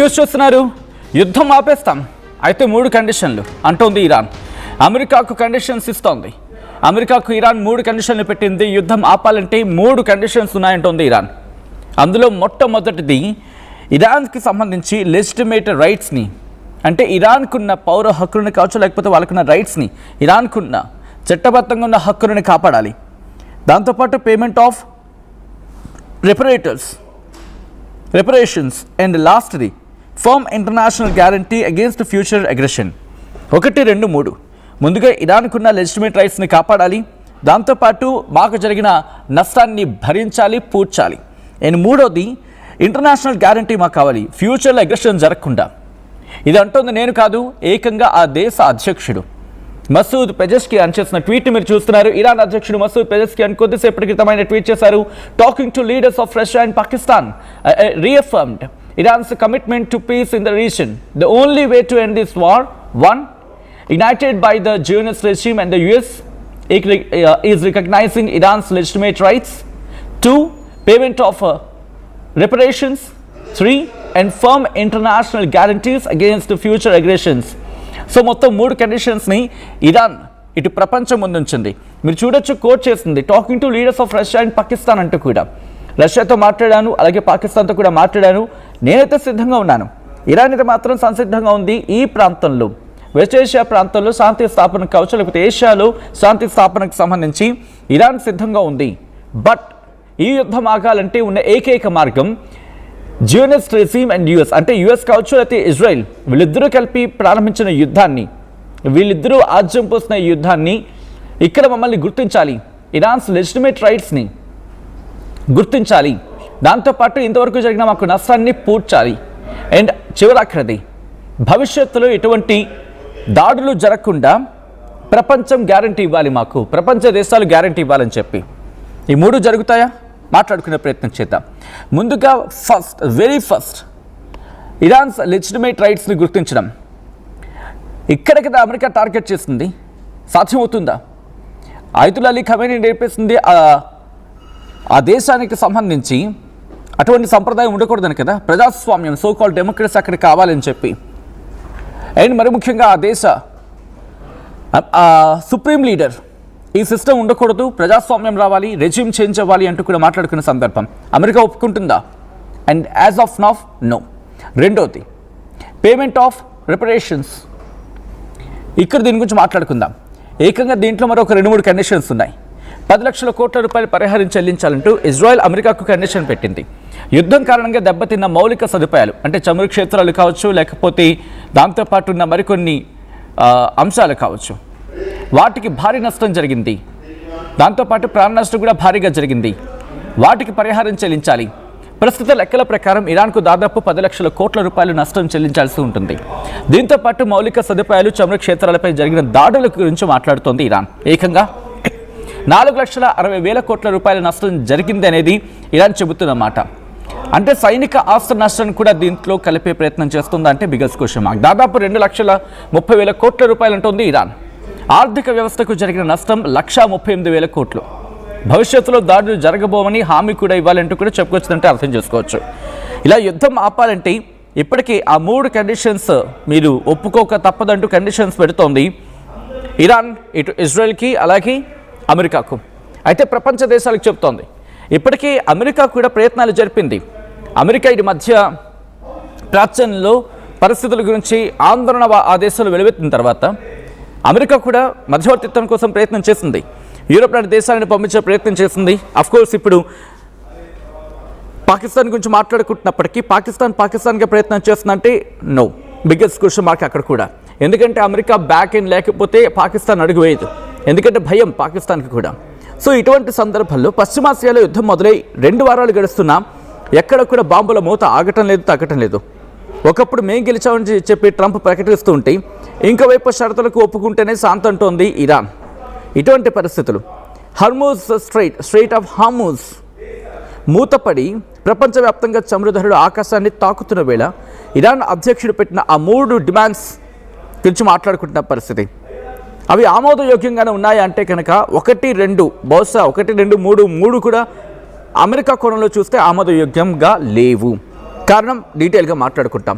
News చూస్తున్నారు. యుద్ధం ఆపేస్తాం అయితే 3 కండిషన్లు అంటోంది ఇరాన్. అమెరికాకు కండిషన్స్ ఇస్తోంది. అమెరికాకు ఇరాన్ 3 కండిషన్లు పెట్టింది. యుద్ధం ఆపాలంటే 3 కండిషన్స్ ఉన్నాయంటోంది ఇరాన్. అందులో మొట్టమొదటిది ఇరాన్కి సంబంధించి లెజిటిమేట్ రైట్స్ని, అంటే ఇరాన్కున్న పౌర హక్కులను కావచ్చు, లేకపోతే వాళ్ళకున్న రైట్స్ని, ఇరాన్కున్న చట్టబద్ధంగా ఉన్న హక్కులను కాపాడాలి. దాంతోపాటు payment of reparations and lastly firm international guarantee against future aggression. 1, 2, 3 ముందుగా ఇరాన్కున్న లెజిటిమేట్ రైట్స్ని కాపాడాలి. దాంతోపాటు మాకు జరిగిన నష్టాన్ని భరించాలి, పూడ్చాలి. అండ్ 3వది ఇంటర్నేషనల్ గ్యారంటీ మాకు కావాలి, ఫ్యూచర్లో అగ్రెషన్ జరగకుండా. ఇది అంటోంది నేను కాదు, ఏకంగా ఆ దేశ అధ్యక్షుడు మసూద్ పెజెష్కియాన్ చేసిన ట్వీట్ మీరు చూస్తున్నారు. ఇరాన్ అధ్యక్షుడు మసూద్ పెజెష్కియాన్ కొద్దిసేపటి క్రితం ఆయన ట్వీట్ చేశారు. Talking to leaders of Russia and Pakistan reaffirmed Iran's commitment to peace in the region. The only way to end this war, 1, ignited by the Zionist regime and the US, is recognizing Iran's legitimate rights. 2, payment of reparations. 3, and firm international guarantees against future aggressions. So మొత్తం 3 కండిషన్స్ని Iran ఇటు ప్రపంచం ముందుంచింది. మీరు చూడొచ్చు, coat చేస్తుంది talking to leaders of Russia and Pakistan అంటూ కూడా. రష్యాతో మాట్లాడాను, అలాగే పాకిస్తాన్తో కూడా మాట్లాడాను. నేనైతే సిద్ధంగా ఉన్నాను. ఇరాన్ అయితే మాత్రం సంసిద్ధంగా ఉంది. ఈ ప్రాంతంలో, వెస్ట్ ఏషియా ప్రాంతంలో శాంతి స్థాపనకు కావచ్చు, లేకపోతే ఏషియాలో శాంతి స్థాపనకు సంబంధించి ఇరాన్ సిద్ధంగా ఉంది. బట్ ఈ యుద్ధం ఆగాలంటే ఉన్న ఏకైక మార్గం జియోనిస్ట్ రెజీమ్ అండ్ యుఎస్, అంటే యుఎస్ కావచ్చు లేకపోతే ఇజ్రాయెల్, వీళ్ళిద్దరూ కలిపి ప్రారంభించిన యుద్ధాన్ని, వీళ్ళిద్దరూ ఆజ్యం పోసిన యుద్ధాన్ని ఇక్కడ మమ్మల్ని గుర్తించాలి, ఇరాన్స్ లెజిటిమేట్ రైట్స్ని గుర్తించాలి. దాంతోపాటు ఇంతవరకు జరిగిన మాకు నష్టాన్ని పూడ్చాలి. అండ్ చివరాఖరిది, భవిష్యత్తులో ఎటువంటి దాడులు జరగకుండా ప్రపంచం గ్యారంటీ ఇవ్వాలి, మాకు ప్రపంచ దేశాలు గ్యారంటీ ఇవ్వాలని చెప్పి. ఈ 3 జరుగుతాయా? మాట్లాడుకునే ప్రయత్నం చేద్దాం. ముందుగా వెరీ ఫస్ట్ ఇరాన్స్ లెజిటిమేట్ రైట్స్ని గుర్తించడం. ఇక్కడ కదా అమెరికా టార్గెట్ చేస్తుంది, సాధ్యమవుతుందా? ఆయతుల్లా అలీ ఖమేనీ నేర్పిస్తుంది ఆ దేశానికి సంబంధించి అటువంటి సంప్రదాయం ఉండకూడదని కదా, ప్రజాస్వామ్యం, సోకాల్ డెమోక్రసీ అక్కడ కావాలని చెప్పి. అండ్ మరి ముఖ్యంగా ఆ దేశ సుప్రీం లీడర్ ఈ సిస్టమ్ ఉండకూడదు, ప్రజాస్వామ్యం రావాలి, రెజ్యూమ్ చేంజ్ అవ్వాలి అంటూ కూడా మాట్లాడుకున్న సందర్భం. అమెరికా ఒప్పుకుంటుందా? And as of now no. రెండోది పేమెంట్ ఆఫ్ రిపరేషన్స్. ఇక్కడ దీని గురించి మాట్లాడుకుందాం. ఏకంగా దీంట్లో మరొక 2-3 కండిషన్స్ ఉన్నాయి. 10 లక్షల కోట్ల రూపాయలు పరిహారం చెల్లించాలంటూ ఇజ్రాయెల్ అమెరికాకు కండిషన్ పెట్టింది. యుద్ధం కారణంగా దెబ్బతిన్న మౌలిక సదుపాయాలు, అంటే చమురు క్షేత్రాలు కావచ్చు, లేకపోతే దాంతోపాటు ఉన్న మరికొన్ని అంశాలు కావచ్చు, వాటికి భారీ నష్టం జరిగింది. దాంతోపాటు ప్రాణ నష్టం కూడా భారీగా జరిగింది. వాటికి పరిహారం చెల్లించాలి. ప్రస్తుత లెక్కల ప్రకారం ఇరాన్కు దాదాపు 10 లక్షల కోట్ల రూపాయలు నష్టం చెల్లించాల్సి ఉంటుంది. దీంతోపాటు మౌలిక సదుపాయాలు, చమురు క్షేత్రాలపై జరిగిన దాడుల గురించి మాట్లాడుతోంది ఇరాన్. ఏకంగా 4,60,000 కోట్ల రూపాయల నష్టం జరిగింది అనేది ఇరాన్ చెబుతున్నమాట. అంటే సైనిక ఆస్తి నష్టాన్ని కూడా దీంట్లో కలిపే ప్రయత్నం చేస్తుందా అంటే బిగ్గెస్ట్ క్వశ్చన్ మార్క్. దాదాపు 2,30,000 కోట్ల రూపాయలు అంటోంది ఇరాన్. ఆర్థిక వ్యవస్థకు జరిగిన నష్టం 1,38,000 కోట్లు. భవిష్యత్తులో దాడులు జరగబోమని హామీ కూడా ఇవ్వాలంటూ కూడా చెప్పుకొచ్చిందంటే అర్థం చేసుకోవచ్చు. ఇలా యుద్ధం ఆపాలంటే ఇప్పటికీ ఆ 3 కండిషన్స్ మీరు ఒప్పుకోక తప్పదంటూ కండిషన్స్ పెడుతోంది ఇరాన్, ఇటు ఇజ్రాయెల్కి అలాగే అమెరికాకు. అయితే ప్రపంచ దేశాలకు చెప్తోంది. ఇప్పటికీ అమెరికా కూడా ప్రయత్నాలు జరిపింది. అమెరికా ఇటు మధ్య ప్రాచ్యంలో పరిస్థితుల గురించి ఆందోళన ఆ దేశాలు వెలువెత్తిన తర్వాత అమెరికా కూడా మధ్యవర్తిత్వం కోసం ప్రయత్నం చేసింది. యూరోప్ లాంటి దేశాలను పంపించే ప్రయత్నం చేసింది. అఫ్కోర్స్ ఇప్పుడు పాకిస్తాన్ గురించి మాట్లాడుకుంటున్నప్పటికీ పాకిస్తాన్గా ప్రయత్నం చేస్తుందంటే నో, బిగ్గెస్ట్ క్వశ్చన్ మార్క్ అక్కడ కూడా. ఎందుకంటే అమెరికా బ్యాక్ ఎండ్ లేకపోతే పాకిస్తాన్ అడుగు వేయదు, ఎందుకంటే భయం పాకిస్తాన్కి కూడా. సో ఇటువంటి సందర్భంలో పశ్చిమాసియాలో యుద్ధం మొదలై 2 వారాలు గడుస్తున్నా ఎక్కడ కూడా బాంబుల మోత ఆగటం లేదు, తగ్గటం లేదు. ఒకప్పుడు మేం గెలిచామని చెప్పి ట్రంప్ ప్రకటిస్తూ ఉంటే ఇంకోవైపు షరతులకు ఒప్పుకుంటేనే శాంతి అంటోంది ఇరాన్. ఇటువంటి పరిస్థితులు హర్మూజ్ స్ట్రైట్ ఆఫ్ హార్మూజ్ మూతపడి ప్రపంచవ్యాప్తంగా చమురు ధరలు ఆకాశాన్ని తాకుతున్న వేళ ఇరాన్ అధ్యక్షుడు పెట్టిన ఆ 3 డిమాండ్స్ గురించి మాట్లాడుకుంటున్న పరిస్థితి. అవి ఆమోదయోగ్యంగానే ఉన్నాయా అంటే కనుక 1, 2, బహుశా 1, 2, 3 కూడా అమెరికా కోణంలో చూస్తే ఆమోదయోగ్యంగా లేవు. కారణం డీటెయిల్గా మాట్లాడుకుంటాం.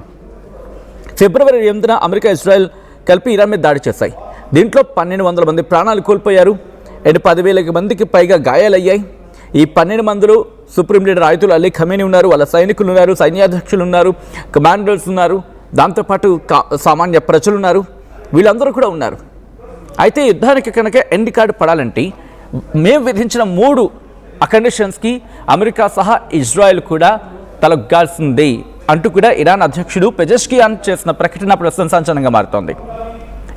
ఫిబ్రవరి 8న అమెరికా, ఇజ్రాయెల్ కలిపి ఇరాన్ మీద దాడి చేశాయి. దీంట్లో 1200 మంది ప్రాణాలు కోల్పోయారు అండ్ 10,000 మందికి పైగా గాయాలయ్యాయి. ఈ 12 మందిలో supreme leader Ayatollah Ali Khamenei ఉన్నారు, వాళ్ళ సైనికులు ఉన్నారు, సైన్యాధ్యక్షులు ఉన్నారు, కమాండర్స్ ఉన్నారు, దాంతోపాటు సామాన్య ప్రజలు ఉన్నారు, వీళ్ళందరూ కూడా ఉన్నారు. అయితే యుద్ధానికి కనుక ఎండ్ కార్డు పడాలంటే మేము విధించిన 3 కండిషన్స్కి అమెరికా సహా ఇజ్రాయెల్ కూడా తలొగ్గాల్సిందే అంటూ కూడా ఇరాన్ అధ్యక్షుడు పెజెష్కియాన్ చేసిన ప్రకటన ప్రశంసనీయంగా మారుతోంది.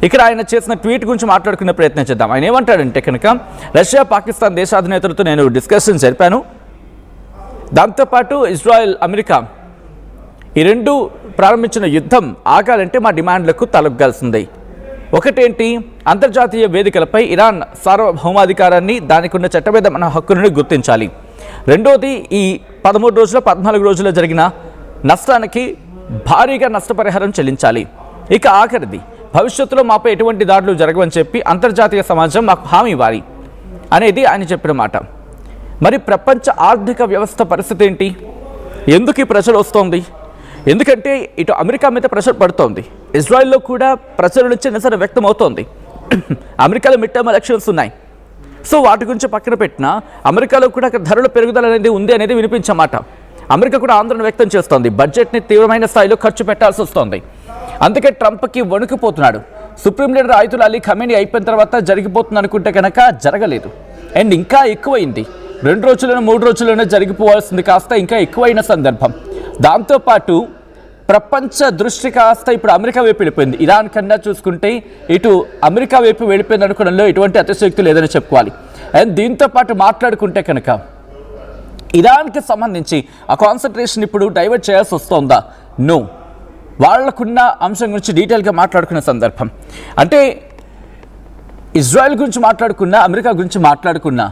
ఇక్కడ ఆయన చేసిన ట్వీట్ గురించి మాట్లాడుకునే ప్రయత్నం చేద్దాం. ఆయన ఏమంటాడంటే కనుక రష్యా, పాకిస్తాన్ దేశాధినేతలతో నేను డిస్కషన్ జరిపాను. దాంతోపాటు ఇజ్రాయెల్, అమెరికా ఈ 2 ప్రారంభించిన యుద్ధం ఆగాలంటే మా డిమాండ్లకు తలొగ్గాల్సిందే. ఒకటేంటి, అంతర్జాతీయ వేదికలపై ఇరాన్ సార్వభౌమాధికారాన్ని, దానికి ఉన్న చట్టబద్ధమైన హక్కులను గుర్తించాలి. రెండోది, ఈ 13 రోజుల 14 రోజుల్లో జరిగిన నష్టానికి భారీగా నష్టపరిహారం చెల్లించాలి. ఇక ఆఖరిది, భవిష్యత్తులో మాపై ఎటువంటి దాడులు జరగవని చెప్పి అంతర్జాతీయ సమాజం మాకు హామీ ఇవ్వాలి అనేది ఆయన చెప్పిన మాట. మరి ప్రపంచ ఆర్థిక వ్యవస్థ పరిస్థితి ఏంటి? ఎందుకు ఈ ప్రెషర్ వస్తోంది? ఎందుకంటే ఇటు అమెరికా మీద ప్రెషర్ పడుతోంది, ఇజ్రాయెల్లో కూడా ప్రజల నుంచి నిరసన వ్యక్తం అవుతోంది. అమెరికాలో మిడ్ టర్మ్ ఎలక్షన్స్ ఉన్నాయి. సో వాటి గురించి పక్కన పెట్టినా అమెరికాలో కూడా ధరల పెరుగుదల అనేది ఉంది అనేది వినిపించమాట. అమెరికా కూడా ఆందోళన వ్యక్తం చేస్తోంది, బడ్జెట్ని తీవ్రమైన స్థాయిలో ఖర్చు పెట్టాల్సి వస్తోంది. అందుకే ట్రంప్కి వణుకుపోతున్నాడు. Supreme leader Ayatollah Ali Khamenei అయిపోయిన తర్వాత జరిగిపోతుంది అనుకుంటే కనుక జరగలేదు అండ్ ఇంకా ఎక్కువైంది. 2 రోజుల్లోనూ 3 రోజుల్లోనే జరిగిపోవాల్సింది కాస్త ఇంకా ఎక్కువైన సందర్భం. దాంతోపాటు ప్రపంచ దృష్టి కాస్త ఇప్పుడు అమెరికా వైపు వెళ్ళిపోయింది. ఇరాన్ కన్నా చూసుకుంటే ఇటు అమెరికా వైపు వెళ్ళిపోయింది అనుకోవడంలో ఎటువంటి అతిశయోక్తి లేదని చెప్పుకోవాలి. అండ్ దీంతో పాటు మాట్లాడుకుంటే కనుక ఇరాన్కి సంబంధించి ఆ కాన్సన్ట్రేషన్ ఇప్పుడు డైవర్ట్ చేయాల్సి వస్తుందా? నో. వాళ్లకున్న అంశం గురించి డీటెయిల్గా మాట్లాడుకునే సందర్భం అంటే ఇజ్రాయెల్ గురించి మాట్లాడుకున్నా, అమెరికా గురించి మాట్లాడుకున్నా,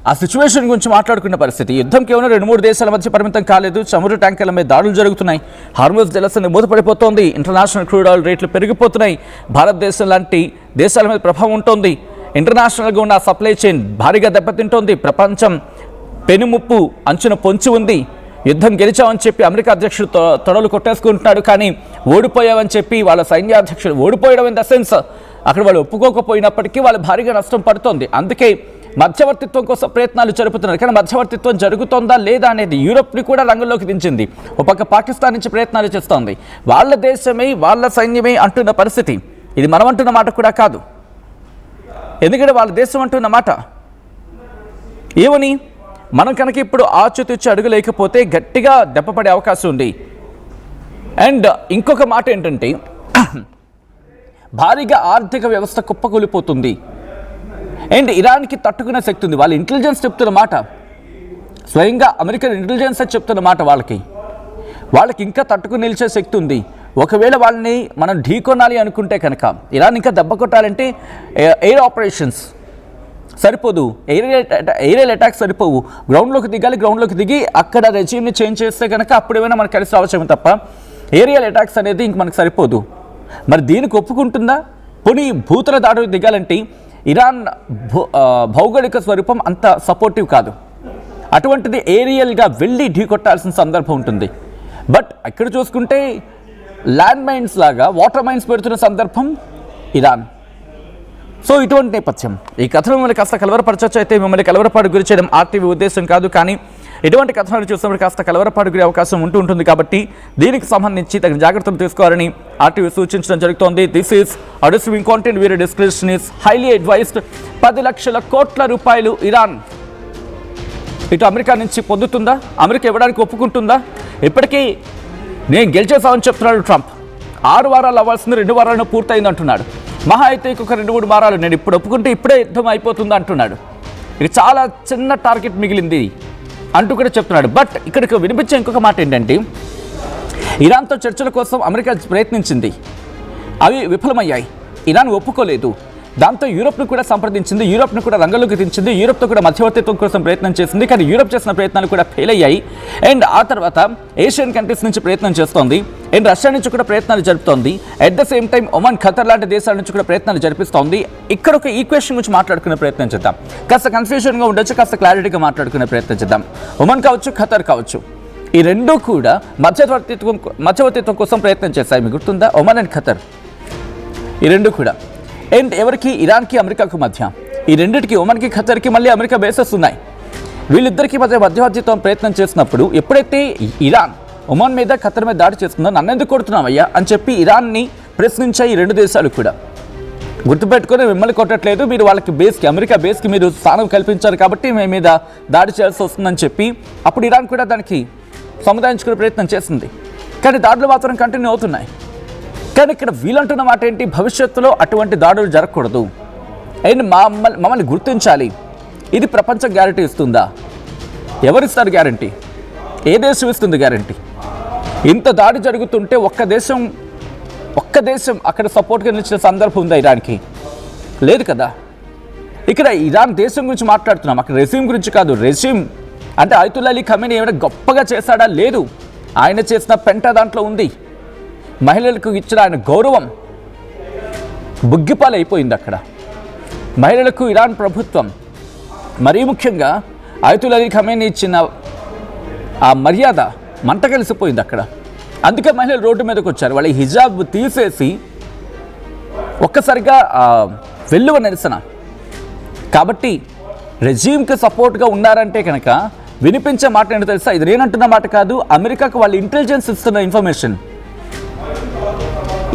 ఆ సిచ్యువేషన్ గురించి మాట్లాడుకున్న పరిస్థితి. యుద్ధం కేవలం 2-3 దేశాల మధ్య పరిమితం కాలేదు. చమురు ట్యాంకర్ల మీద దాడులు జరుగుతున్నాయి, హార్మోజ్ జలసంధి మూతపడిపోతోంది, ఇంటర్నేషనల్ క్రూడ్ ఆయిల్ రేట్లు పెరిగిపోతున్నాయి, భారతదేశం లాంటి దేశాల మీద ప్రభావం ఉంటుంది, ఇంటర్నేషనల్గా ఉన్న సప్లై చైన్ భారీగా దెబ్బతింటోంది, ప్రపంచం పెనుముప్పు అంచున పొంచి ఉంది. యుద్ధం గెలిచామని చెప్పి అమెరికా అధ్యక్షుడు తొడలు కొట్టేసుకుంటున్నాడు, కానీ ఓడిపోయామని చెప్పి వాళ్ళ సైన్యాధ్యక్షుడు ఓడిపోయడం ఇన్ ద సెన్స్ అక్కడ వాళ్ళు ఒప్పుకోకపోయినప్పటికీ వాళ్ళు భారీగా నష్టం పడుతోంది. అందుకే మధ్యవర్తిత్వం కోసం ప్రయత్నాలు జరుపుతున్నారు. కానీ మధ్యవర్తిత్వం జరుగుతోందా లేదా అనేది యూరోప్ని కూడా రంగంలోకి దించింది. ఒక పక్క పాకిస్తాన్ నుంచి ప్రయత్నాలు చేస్తోంది. వాళ్ళ దేశమే, వాళ్ళ సైన్యమే అంటున్న పరిస్థితి. ఇది మనం అంటున్న మాట కూడా కాదు, ఎందుకంటే వాళ్ళ దేశం అంటున్న మాట. ఏమని? మనం కనుక ఇప్పుడు ఆచితూచి అడుగు లేకపోతే గట్టిగా దెబ్బపడే అవకాశం ఉంది. అండ్ ఇంకొక మాట ఏంటంటే భారీగా ఆర్థిక వ్యవస్థ కుప్పకూలిపోతుంది అండ్ ఇరాన్కి తట్టుకునే శక్తి ఉంది. వాళ్ళ ఇంటెలిజెన్స్ చెప్తున్న మాట, స్వయంగా అమెరికన్ ఇంటెలిజెన్స్ చెప్తున్న మాట, వాళ్ళకి ఇంకా తట్టుకుని నిలిచే శక్తి ఉంది. ఒకవేళ వాళ్ళని మనం ఢీకొనాలి అనుకుంటే కనుక, ఇరాన్ ఇంకా దెబ్బ కొట్టాలంటే ఎయిర్ ఆపరేషన్స్ సరిపోదు, ఏరియల్ అటాక్స్ సరిపోవు, గ్రౌండ్లోకి దిగాలి. గ్రౌండ్లోకి దిగి అక్కడ రెజ్యూమ్ని చేంజ్ చేస్తే కనుక అప్పుడేమైనా మనకు కలిసి రావచ్చేమో తప్ప ఏరియల్ అటాక్స్ అనేది ఇంక మనకు సరిపోదు. మరి దీనికి ఒప్పుకుంటుందా? పోనీ భూతల దాడులు దిగాలంటే ఇరాన్ భౌగోళిక స్వరూపం అంత సపోర్టివ్ కాదు. అటువంటిది ఏరియల్గా వెళ్ళి ఢీకొట్టాల్సిన సందర్భం ఉంటుంది. బట్ ఇక్కడ చూసుకుంటే ల్యాండ్ మైన్స్ లాగా వాటర్ మైన్స్ పెడుతున్న సందర్భం ఇరాన్. సో ఇటువంటి నేపథ్యం ఈ కథను మిమ్మల్ని కాస్త కలవరపరచవచ్చు. అయితే మిమ్మల్ని కలవరపాటు గురి చేయడం ఆర్టీవీ ఉద్దేశం కాదు, కానీ ఇటువంటి కథనాలు చూసినప్పుడు కాస్త కలవరపాటు గురి అవకాశం ఉంటుంది. కాబట్టి దీనికి సంబంధించి తగిన జాగ్రత్తలు తీసుకోవాలని ఆర్టీవీ సూచించడం జరుగుతోంది. This is advising content video description is highly advised. 10 లక్షల కోట్ల రూపాయలు ఇరాన్ ఇటు అమెరికా నుంచి పొందుతుందా? అమెరికా ఇవ్వడానికి ఒప్పుకుంటుందా? ఇప్పటికీ నేను గెలిచేసామని చెప్తున్నాడు ట్రంప్. 6 వారాలు అవ్వాల్సింది 2 వారాలను పూర్తయింది అంటున్నాడు. మహా అయితే ఇంకొక 2-3 వారాలు నేను ఇప్పుడు ఒప్పుకుంటే ఇప్పుడే యుద్ధం అయిపోతుంది అంటున్నాడు. ఇది చాలా చిన్న టార్గెట్ మిగిలింది అంటూ కూడా చెప్తున్నాడు. బట్ ఇక్కడికి వినిపించే ఇంకొక మాట ఏంటంటే ఇరాన్తో చర్చల కోసం అమెరికా ప్రయత్నించింది, అవి విఫలమయ్యాయి. ఇరాన్ ఒప్పుకోలేదు. దాంతో యూరోప్ను కూడా సంప్రదించింది, యూరోప్ను కూడా రంగంలోకి దించింది, యూరోప్తో కూడా మధ్యవర్తిత్వం కోసం ప్రయత్నం చేసింది. కానీ యూరోప్ చేసిన ప్రయత్నాలు కూడా ఫెయిల్ అయ్యాయి. అండ్ ఆ తర్వాత ఏషియన్ కంట్రీస్ నుంచి ప్రయత్నం చేస్తోంది అండ్ రష్యా నుంచి కూడా ప్రయత్నాలు జరుపుతోంది. At the same time Oman, Qatar లాంటి దేశాల నుంచి కూడా ప్రయత్నాలు జరిపిస్తోంది. ఇక్కడ ఒక ఈక్వేషన్ గురించి మాట్లాడుకునే ప్రయత్నం చేద్దాం. కాస్త కన్ఫ్యూజన్గా ఉండొచ్చు, కాస్త క్లారిటీగా మాట్లాడుకునే ప్రయత్నం చేద్దాం. ఒమన్ కావచ్చు, ఖతర్ కావచ్చు, ఈ రెండూ కూడా మధ్యవర్తిత్వం కోసం ప్రయత్నం చేశాయి. మీకు గుర్తుందా? ఒమన్ అండ్ ఖతర్, ఈ రెండు కూడా. అండ్ ఎవరికి? ఇరాన్కి అమెరికాకు మధ్య. ఈ రెండింటికి, ఒమన్కి ఖతర్కి మళ్ళీ అమెరికా బేసెస్ ఉన్నాయి. వీళ్ళిద్దరికీ మధ్య మధ్యవర్తిత్వం ప్రయత్నం చేసినప్పుడు ఎప్పుడైతే ఇరాన్ ఒమన్ మీద ఖతర్ మీద దాడి చేస్తుందో, నన్ను ఎందుకు కొడుతున్నావయ్యా అని చెప్పి ఇరాన్ని ప్రశ్నించాయి ఈ రెండు దేశాలు కూడా. గుర్తుపెట్టుకొని, మిమ్మల్ని కొట్టట్లేదు, మీరు వాళ్ళకి బేస్కి, అమెరికా బేస్కి మీరు స్థానం కల్పించారు కాబట్టి మేము మీద దాడి చేయాల్సి వస్తుందని చెప్పి అప్పుడు ఇరాన్ కూడా దానికి సముదాయించుకునే ప్రయత్నం చేసింది. కానీ దాడులు మాత్రం కంటిన్యూ అవుతున్నాయి. కానీ ఇక్కడ వీళ్ళంటున్న మాట ఏంటి? భవిష్యత్తులో అటువంటి దాడులు జరగకూడదు అండ్ మమ్మల్ని గుర్తించాలి. ఇది ప్రపంచం గ్యారంటీ ఇస్తుందా? ఎవరిస్తారు గ్యారంటీ? ఏ దేశం ఇస్తుంది గ్యారంటీ? ఇంత దాడి జరుగుతుంటే ఒక్క దేశం అక్కడ సపోర్ట్గా నిలిచిన సందర్భం ఉందా ఇరాన్కి? లేదు కదా. ఇక్కడ ఇరాన్ దేశం గురించి మాట్లాడుతున్నాం, అక్కడ రెజ్యూమ్ గురించి కాదు. రెజ్యూమ్ అంటే అయతుల్లా అలీ ఖమేనీ ఏమైనా గొప్పగా చేశాడా? లేదు. ఆయన చేసిన పెంట దాంట్లో ఉంది. మహిళలకు ఇచ్చిన ఆయన గౌరవం బుగ్గిపాలైపోయింది అక్కడ. మహిళలకు ఇరాన్ ప్రభుత్వం, మరీ ముఖ్యంగా అయతుల్లా అలీ ఖమేనీ ఇచ్చిన ఆ మర్యాద మంట కలిసిపోయింది అక్కడ. అందుకే మహిళలు రోడ్డు మీదకి వచ్చారు. వాళ్ళ హిజాబ్ తీసేసి ఒక్కసారిగా వెల్లువ నిరసన. కాబట్టి రెజ్యూమ్కి సపోర్ట్గా ఉన్నారంటే కనుక వినిపించే మాట ఏంటో తెలుసా? ఇది నేనంటున్న మాట కాదు, అమెరికాకు వాళ్ళ ఇంటెలిజెన్స్ ఇస్తున్న ఇన్ఫర్మేషన్.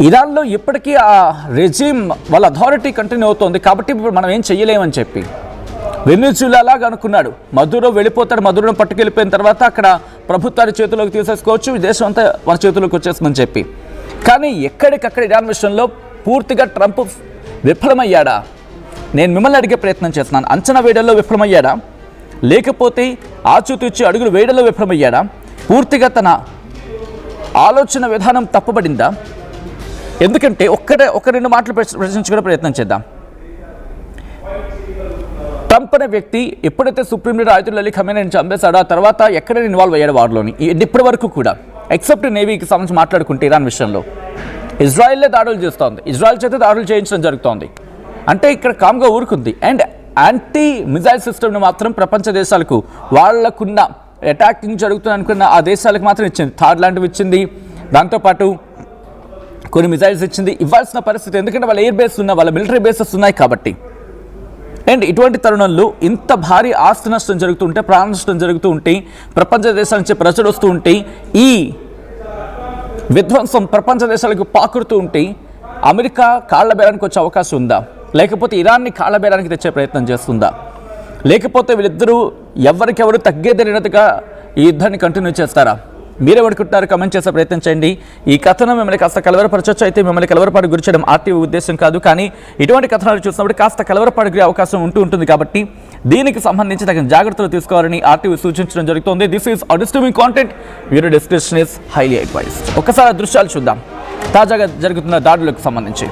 ఇరాన్లో ఇప్పటికీ ఆ రెజ్యూమ్ వాళ్ళ అథారిటీ కంటిన్యూ అవుతోంది. కాబట్టి ఇప్పుడు మనం ఏం చెయ్యలేమని చెప్పి వెనిజులాగా అనుకున్నాడు. మదురో వెళ్ళిపోతాడు, మదురోను పట్టుకెళ్ళిపోయిన తర్వాత అక్కడ ప్రభుత్వాన్ని చేతిలోకి తీసేసుకోవచ్చు, దేశం అంతా మన చేతిలోకి వచ్చేస్తుందని చెప్పి. కానీ ఎక్కడికక్కడ ఇరాన్ విషయంలో పూర్తిగా ట్రంప్ విఫలమయ్యాడా? నేను మిమ్మల్ని అడిగే ప్రయత్నం చేస్తున్నాను. అంచనా వేయడంలో విఫలమయ్యాడా, లేకపోతే ఆచూతూచి అడుగులు వేయడంలో విఫలమయ్యాడా, పూర్తిగా తన ఆలోచన విధానం తప్పబడిందా? ఎందుకంటే ఒక రెండు మాటలు ప్రశ్నించుకునే ప్రయత్నం చేద్దాం. ట్రంప్ అనే వ్యక్తి ఎప్పుడైతే సుప్రీం లీడర్ అయతుల్లా అలీ ఖమేనీని చంపేశాడో ఆ తర్వాత ఎక్కడ ఇన్వాల్వ్ అయ్యాడు వారిలోని? ఇప్పటి వరకు కూడా ఎక్సెప్ట్ నేవీకి సంబంధించి మాట్లాడుకుంటే ఇరాన్ విషయంలో ఇజ్రాయెల్లే దాడులు చేస్తోంది, ఇజ్రాయెల్ చేత దాడులు చేయించడం జరుగుతోంది. అంటే ఇక్కడ కామ్గా ఊరుకుంది. అండ్ యాంటీ మిజైల్ సిస్టమ్ని మాత్రం ప్రపంచ దేశాలకు వాళ్లకున్న అటాకింగ్ జరుగుతుంది అనుకున్న ఆ దేశాలకు మాత్రం ఇచ్చింది. థాడ్ లాంటివి ఇచ్చింది, దాంతోపాటు కొన్ని మిజైల్స్ ఇచ్చింది. ఇవ్వాల్సిన పరిస్థితి, ఎందుకంటే వాళ్ళ ఎయిర్ బేస్ ఉన్న వాళ్ళ మిలిటరీ బేసెస్ ఉన్నాయి కాబట్టి. అండ్ ఇటువంటి తరుణంలో ఇంత భారీ ఆస్తి నష్టం జరుగుతుంటే, ప్రాణ నష్టం జరుగుతూ ఉంటే, ప్రపంచ దేశాల నుంచి ప్రజలు వస్తూ ఉంటే, ఈ విధ్వంసం ప్రపంచ దేశాలకు పాకుడుతూ ఉంటే అమెరికా కాళ్ల బేరానికి వచ్చే అవకాశం ఉందా? లేకపోతే ఇరాన్ని కాళ్ల బేరానికి తెచ్చే ప్రయత్నం చేస్తుందా? లేకపోతే వీళ్ళిద్దరూ ఎవరికెవరు తగ్గేదరినట్టుగా ఈ యుద్ధాన్ని కంటిన్యూ చేస్తారా? మీరేమనుకుంటున్నారు? కమెంట్ చేసే ప్రయత్నం చేయండి. ఈ కథనం మిమ్మల్ని కాస్త కలవరపరచొచ్చు. అయితే మిమ్మల్ని కలవరపాటు గురి చేయడం ఆర్టీవీ ఉద్దేశం కాదు. కానీ ఇటువంటి కథనాలు చూసినప్పుడు కాస్త కలవరపాటు గురి అవకాశం ఉంటుంది కాబట్టి దీనికి సంబంధించి తగిన జాగ్రత్తలు తీసుకోవాలని ఆర్టీవీ సూచించడం జరుగుతుంది. This is disturbing content. Viewer discretion is highly advised. ఒకసారి దృశ్యాలు చూద్దాం తాజాగా జరుగుతున్న దాడులకు సంబంధించి.